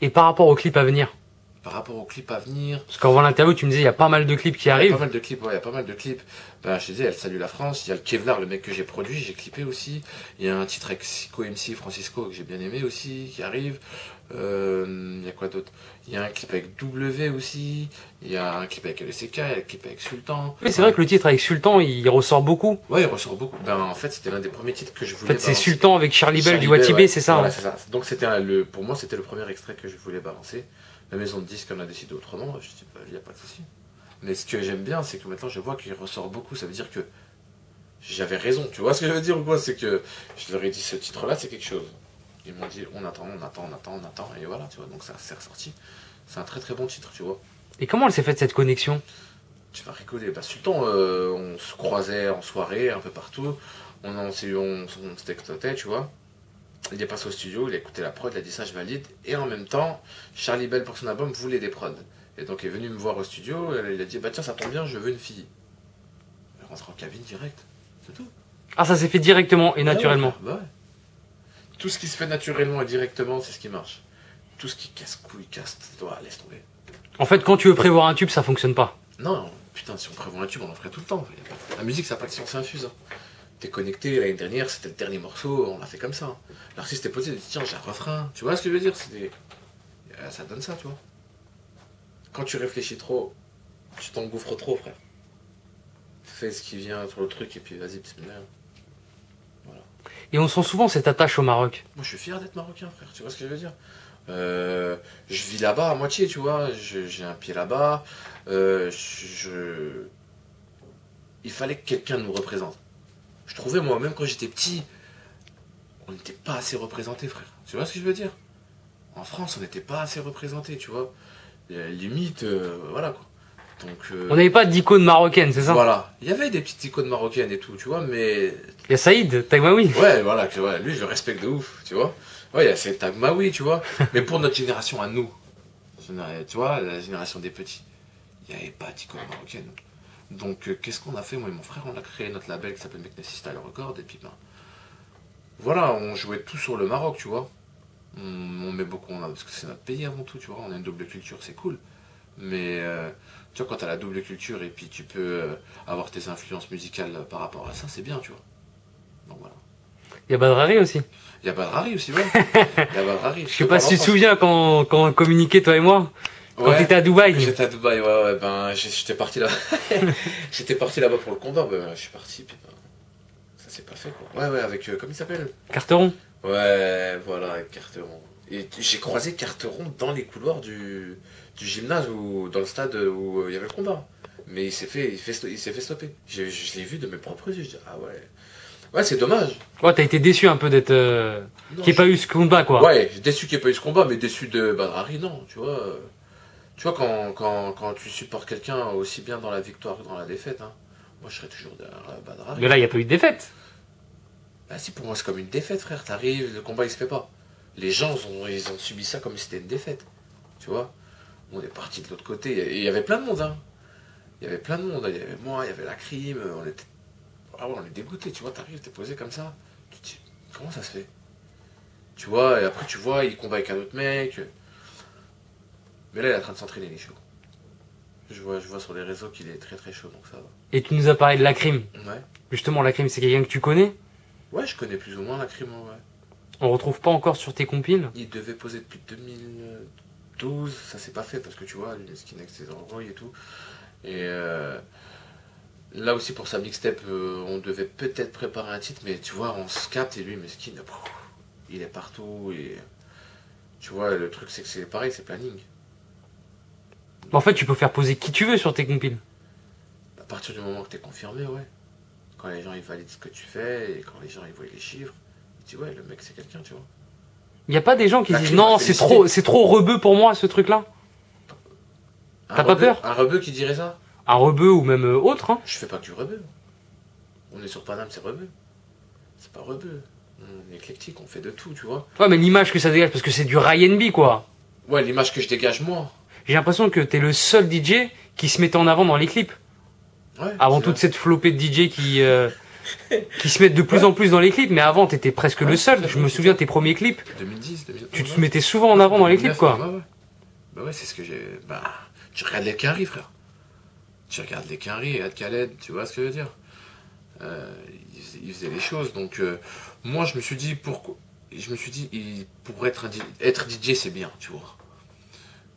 Et par rapport aux clips à venir? Par rapport aux clips à venir... Parce qu'en voyant l'interview, tu me disais, il y a pas mal de clips qui arrivent. Il y a pas mal de clips, ouais, il y a pas mal de clips. Ben, je te disais, elle salue la France. Il y a le Kevlar, le mec que j'ai produit, j'ai clippé aussi. Il y a un titre avec Sico MC, Francisco, que j'ai bien aimé aussi, qui arrive. Il y a quoi d'autre? Il y a un clip avec W aussi. Il y a un clip avec LCK, il y a un clip avec Sultan. Oui, c'est vrai que le titre avec Sultan, il ressort beaucoup. Ouais, il ressort beaucoup. Ben, en fait, c'était l'un des premiers titres que je voulais En fait, c'est Sultan avec Charlie Bell du Watibé, ouais. C'est ça, voilà, hein. c'est ça. Donc, pour moi, c'était le premier extrait que je voulais balancer. La maison de disques en a décidé autrement, je dis pas, il n'y a pas de souci. Mais ce que j'aime bien, c'est que maintenant je vois qu'il ressort beaucoup, ça veut dire que j'avais raison, tu vois ce que je veux dire ou quoi? C'est que je leur ai dit ce titre-là, c'est quelque chose. Ils m'ont dit on attend, et voilà, tu vois, donc ça s'est ressorti. C'est un très très bon titre, tu vois. Et comment elle s'est faite cette connexion? Tu vas rigoler, bah Sultan, on se croisait en soirée, un peu partout, on se textotait, tu vois. Il est passé au studio, il a écouté la prod, il a dit ça, je valide. Et en même temps, Charlie Bell pour son album voulait des prods. Et donc il est venu me voir au studio, il a dit bah tiens ça tombe bien, je veux une fille. Il rentre en cabine direct, c'est tout. Ah, ça s'est fait directement et naturellement. Ouais, ouais. Tout ce qui se fait naturellement et directement, c'est ce qui marche. Tout ce qui casse-couille, laisse tomber. En fait, quand tu veux prévoir un tube, ça fonctionne pas. Non, putain, si on prévoit un tube, on en ferait tout le temps. La musique, ça n'a pas de science infuse. Hein. T'es connecté, l'année dernière, c'était le dernier morceau, on l'a fait comme ça. Hein. L'artiste est posé, il dit tiens, j'ai un refrain. Tu vois ce que je veux dire? Ça donne ça, tu vois. Quand tu réfléchis trop, tu t'engouffres trop, frère. Fais ce qui vient sur le truc et puis vas-y, bismillah. Voilà. Et on sent souvent cette attache au Maroc. Moi, je suis fier d'être marocain, frère. Tu vois ce que je veux dire? Je vis là-bas à moitié, tu vois. J'ai un pied là-bas. Il fallait que quelqu'un nous représente. Je trouvais, moi, même quand j'étais petit, on n'était pas assez représenté, frère. Tu vois ce que je veux dire? En France, on n'était pas assez représenté, tu vois. Limite, voilà quoi. Donc, on n'avait pas d'icône marocaine, c'est ça? Voilà. Il y avait des petites icônes marocaines et tout, tu vois, mais... Il y a Saïd, Tagmaoui. Ouais, voilà, ouais, lui je le respecte de ouf, tu vois. Ouais, il y a cette Tagmaoui, tu vois. Mais pour notre génération à nous, tu vois, la génération des petits, il n'y avait pas d'icône marocaine. Donc, qu'est-ce qu'on a fait? Moi et mon frère, on a créé notre label qui s'appelle Meknessi Style Record, et puis ben... Voilà, on jouait tout sur le Maroc, tu vois. On met beaucoup, parce que c'est notre pays avant tout, tu vois, on a une double culture, c'est cool. Mais tu vois, quand tu as la double culture et puis tu peux avoir tes influences musicales par rapport à ça, c'est bien, tu vois. Donc voilà. Il y a Badrari aussi. Il y a Badrari aussi, ouais. Il y a Badrari. Je sais pas si tu te souviens quand on communiquait, toi et moi, quand tu étais à Dubaï. J'étais à Dubaï, ouais, ben j'étais parti là. J'étais parti là-bas pour le combat, ben je suis parti, puis ben, ça s'est pas fait quoi. Ouais, avec, comment il s'appelle? Carteron. Ouais, voilà, avec Carteron. Et j'ai croisé Carteron dans les couloirs du gymnase ou dans le stade où il y avait le combat. Mais il s'est fait stopper. Je l'ai vu de mes propres yeux. Je dis, ah ouais. Ouais, c'est dommage. Ouais, t'as été déçu un peu d'être. Qu'il n'y ait pas eu ce combat, quoi. Ouais, déçu qu'il n'y ait pas eu ce combat, mais déçu de Badrari, non, tu vois. Tu vois, quand tu supportes quelqu'un aussi bien dans la victoire que dans la défaite, hein, moi je serais toujours derrière Badrari. Mais là, il n'y a pas eu de défaite. Bah si, pour moi c'est comme une défaite, frère. T'arrives, le combat il se fait pas. Les gens, ils ont subi ça comme si c'était une défaite. Tu vois. On est parti de l'autre côté. Et il y avait plein de monde, hein. Il y avait plein de monde. Il y avait moi, il y avait la crime. On était... Ah ouais, on est dégoûté, tu vois. T'arrives, t'es posé comme ça. Tu te dis, comment ça se fait? Tu vois, et après tu vois, il combat avec un autre mec. Mais là, il est en train de s'entraîner, il est chaud. Je vois sur les réseaux qu'il est très très chaud, donc ça va. Et tu nous as parlé de la crime. Ouais. Justement, la crime, c'est quelqu'un que tu connais? Ouais, je connais plus ou moins la crime, ouais. On retrouve pas encore sur tes compiles? Il devait poser depuis 2012, ça s'est pas fait parce que tu vois, les skins avec ses embrouilles et tout. Et là aussi pour sa mixtape, on devait peut-être préparer un titre, mais tu vois, on se capte et lui, Meskin, il est partout. Et tu vois, le truc c'est que c'est pareil, c'est planning. En fait, tu peux faire poser qui tu veux sur tes compiles. À partir du moment que t'es confirmé, ouais. Quand les gens ils valident ce que tu fais et quand les gens ils voient les chiffres, ils disent ouais, le mec c'est quelqu'un, tu vois. Il n'y a pas des gens qui disent non, c'est trop rebeu pour moi ce truc-là? T'as pas peur? Un rebeu qui dirait ça? Un rebeu ou même autre, hein? Je fais pas que du rebeu. On est sur Paname, c'est rebeu. C'est pas rebeu. On est éclectique, on fait de tout, tu vois. Ouais, mais l'image que ça dégage, parce que c'est du R&B, quoi. Ouais, l'image que je dégage moi. J'ai l'impression que t'es le seul DJ qui se mettait en avant dans les clips. Ouais. Avant toute cette flopée de DJ qui qui se mettent de plus en plus dans les clips, mais avant t'étais presque le seul. Je me souviens tes premiers clips. 2010, 2011. Tu te mettais souvent en avant dans les clips, quoi. Ouais. Bah ouais, c'est ce que j'ai. Bah, tu regardes les Quinry, frère. Tu regardes les Quinry et Ad Khaled, tu vois ce que je veux dire. Ils faisaient les choses, donc moi je me suis dit pour être DJ c'est bien, tu vois.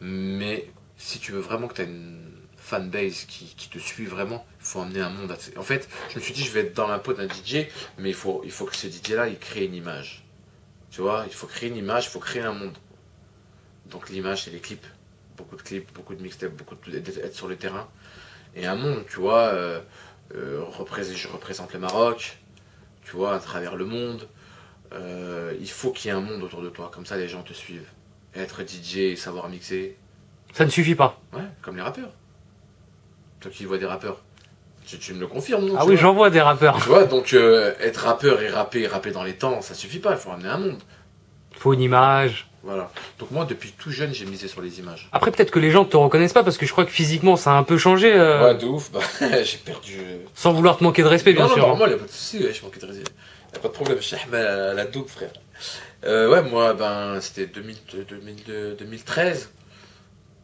Mais si tu veux vraiment que tu as une fanbase qui te suit vraiment, il faut amener un monde. En fait, je me suis dit je vais être dans la peau d'un DJ, mais il faut que ce DJ là il crée une image. Tu vois, il faut créer une image, il faut créer un monde. Donc l'image c'est les clips, beaucoup de clips, beaucoup de mixtapes, être sur le terrain. Et un monde, tu vois, je représente le Maroc, tu vois, à travers le monde. Il faut qu'il y ait un monde autour de toi, comme ça les gens te suivent. Être DJ et savoir mixer. Ça ne suffit pas. Ouais, comme les rappeurs. Toi qui vois des rappeurs, tu me le confirmes, non? Ah oui, j'en vois des rappeurs. Tu vois, donc être rappeur et rapper dans les temps, ça suffit pas, il faut ramener un monde. Il faut une image. Voilà. Donc moi, depuis tout jeune, j'ai misé sur les images. Après, peut-être que les gens te reconnaissent pas parce que je crois que physiquement, ça a un peu changé. Ouais, de ouf. Bah, j'ai perdu. Sans vouloir te manquer de respect, bien sûr. Non, normal, y a pas de souci. Ouais, je manquais de respect. Y a pas de problème. Je suis à la double, frère. Ouais, moi, ben, c'était 2013.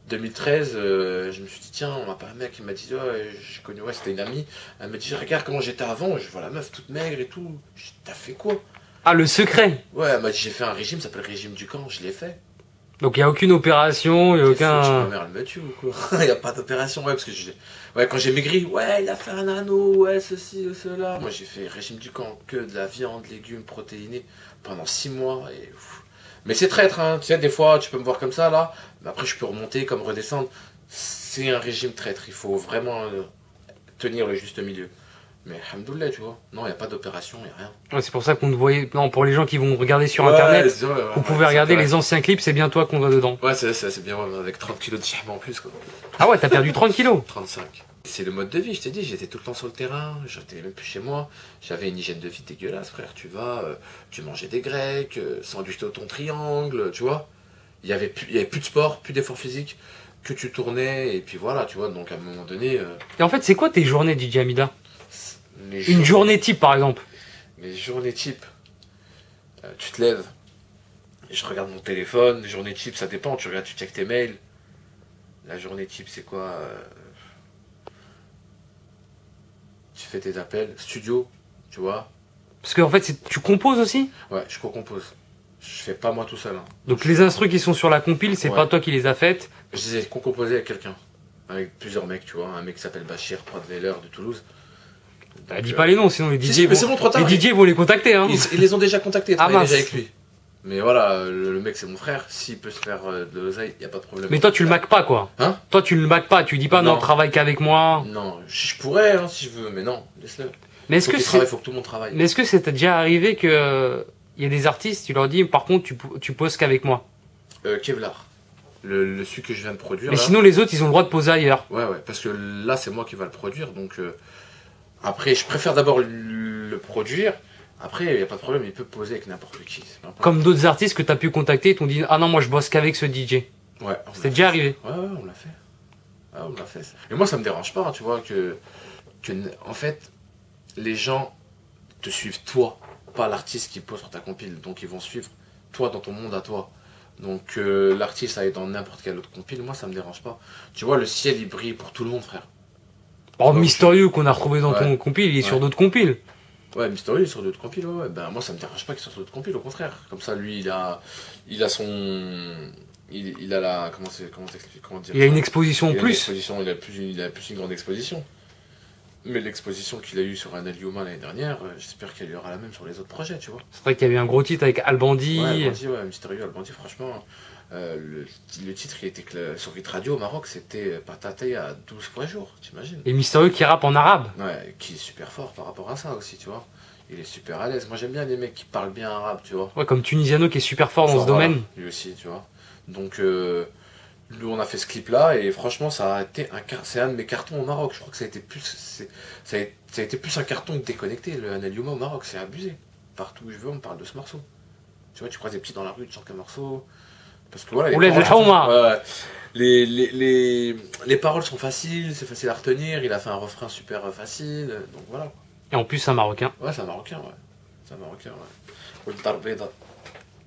2013, je me suis dit, tiens, on m'a pas un mec qui m'a dit, ouais, j'ai connu, ouais, c'était une amie. Elle m'a dit, regarde comment j'étais avant. Je vois la meuf toute maigre et tout. J'ai dit, t'as fait quoi? Ah, le secret. Ouais, elle m'a dit, j'ai fait un régime, ça s'appelle le régime du camp. Je l'ai fait. Donc il n'y a aucune opération, il n'y a aucun... Ma mère, elle me tue ou quoi? Il n'y a pas d'opération, ouais, parce que ouais, quand j'ai maigri, ouais, il a fait un anneau, ouais, ceci, cela. Moi, j'ai fait régime du camp, que de la viande, légumes, protéinés, pendant 6 mois. Et... Mais c'est traître, hein. Tu sais, des fois, tu peux me voir comme ça, là, mais après, je peux remonter, comme redescendre. C'est un régime traître, il faut vraiment tenir le juste milieu. Mais alhamdoulilah, tu vois. Non, il n'y a pas d'opération, il n'y a rien. Ouais, c'est pour ça qu'on te voyait. Non, pour les gens qui vont regarder sur internet, vous pouvez regarder les anciens clips, c'est bien toi qu'on voit dedans. Ouais, c'est bien, ouais, avec 30 kilos de chihma en plus, quoi. Ah ouais, t'as perdu 30 kilos. 35. C'est le mode de vie, je t'ai dit, j'étais tout le temps sur le terrain, j'étais même plus chez moi. J'avais une hygiène de vie dégueulasse, frère. Tu mangeais des grecs, sandwich au thon triangle, tu vois. Il y avait plus de sport, plus d'effort physique, que tu tournais, et puis voilà, tu vois. Donc à un moment donné. Et en fait, c'est quoi tes journées, DJ Hamida? Une journée type, par exemple. Mes journées type, tu te lèves, et je regarde mon téléphone. Les journées type, ça dépend, tu regardes, tu checkes tes mails. La journée type, c'est quoi? Tu fais tes appels, studio, tu vois. Parce qu'en fait, tu composes aussi? Ouais, je co-compose. Je fais pas moi tout seul. Hein. Donc les instrus qui sont sur la compile, c'est pas toi qui les as faites? Je les ai co-composés avec quelqu'un. Avec plusieurs mecs, tu vois. Un mec qui s'appelle Bachir, Prodveller de Toulouse. Bah, dis pas les noms, sinon les DJ, les DJ vont les contacter. Hein. Ils les ont déjà contactés, ah, déjà avec lui. Mais voilà, le mec c'est mon frère, s'il peut se faire de l'oseille, y a pas de problème. Mais toi tu le maques pas quoi. Hein? Toi tu le maques pas, tu dis pas non, travaille qu'avec moi. Non, je pourrais hein, si je veux, mais non, laisse-le. Mais est-ce que faut que tout le monde travaille. Mais est-ce que c'est déjà arrivé que il y a des artistes, tu leur dis par contre tu poses qu'avec moi? Kevlar. Celui que je viens de produire. Mais là, sinon les autres ils ont le droit de poser ailleurs. Ouais, parce que là c'est moi qui va le produire, donc après je préfère d'abord le produire. Après, il n'y a pas de problème, il peut poser avec n'importe qui. Comme d'autres artistes que tu as pu contacter, ils t'ont dit ah non, moi je bosse qu'avec ce DJ. Ouais. C'est déjà arrivé. Ouais, on l'a fait. Ouais, on l'a fait. Et moi, ça me dérange pas, tu vois, que en fait, les gens te suivent toi, pas l'artiste qui pose sur ta compile. Donc, ils vont suivre toi dans ton monde à toi. Donc, l'artiste aille dans n'importe quelle autre compile, moi, ça me dérange pas. Tu vois, le ciel, il brille pour tout le monde, frère. Oh, Mysterieux qu'on a retrouvé dans ton compile, il est sur d'autres compiles. Ouais, Mystery sur d'autres compiles, ouais. Ben moi ça me dérange pas qu'il soit sur d'autres compiles, au contraire. Comme ça, lui, il a son, il a la, comment dire. Il a une exposition en plus. Il a plus une grande exposition. Mais l'exposition qu'il a eue sur Anel Youma l'année dernière, j'espère qu'il y aura la même sur les autres projets, tu vois. C'est vrai qu'il y avait un gros titre avec Albandi. Ouais, Mystérieux, Albandi, franchement. Le titre qui était sur Hit Radio au Maroc, c'était Pataté à 12 points jour, t'imagines? Et Mystérieux qui rappe en arabe. Ouais, qui est super fort par rapport à ça aussi, tu vois. Il est super à l'aise. Moi j'aime bien les mecs qui parlent bien arabe, tu vois. Ouais, comme Tunisiano qui est super fort dans ce domaine. Lui aussi, tu vois. Donc, nous on a fait ce clip là et franchement, ça a été c'est un de mes cartons au Maroc. Je crois que ça a été plus un carton que Déconnecté, le Anel Youma au Maroc, c'est abusé. Partout où je veux, on parle de ce morceau. Tu vois, tu croises des petits dans la rue, tu chantes un morceau. Parce que voilà, les paroles sont faciles, c'est facile à retenir, il a fait un refrain super facile, donc voilà. Et en plus, c'est un Marocain. Ouais, c'est un Marocain, ouais. C'est un Marocain, ouais. Ou le Darbeda.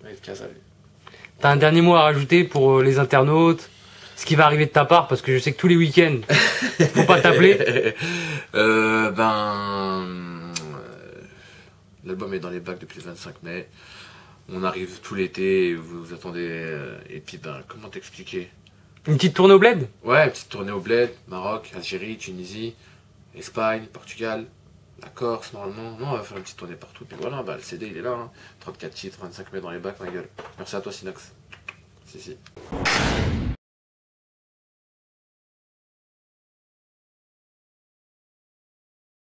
Ouais, il casse à lui. T'as un dernier mot à rajouter pour les internautes? Ce qui va arriver de ta part, parce que je sais que tous les week-ends, faut pas t'appeler. L'album est dans les bacs depuis le 25 mai. On arrive tout l'été, vous attendez. Et puis, comment t'expliquer? Une petite tournée au bled? Ouais, une petite tournée au bled, Maroc, Algérie, Tunisie, Espagne, Portugal, la Corse, normalement. Non, on va faire une petite tournée partout. Puis voilà, le CD il est là. Hein. 34 titres, 25 mai dans les bacs, ma gueule. Merci à toi, Sinox. Si.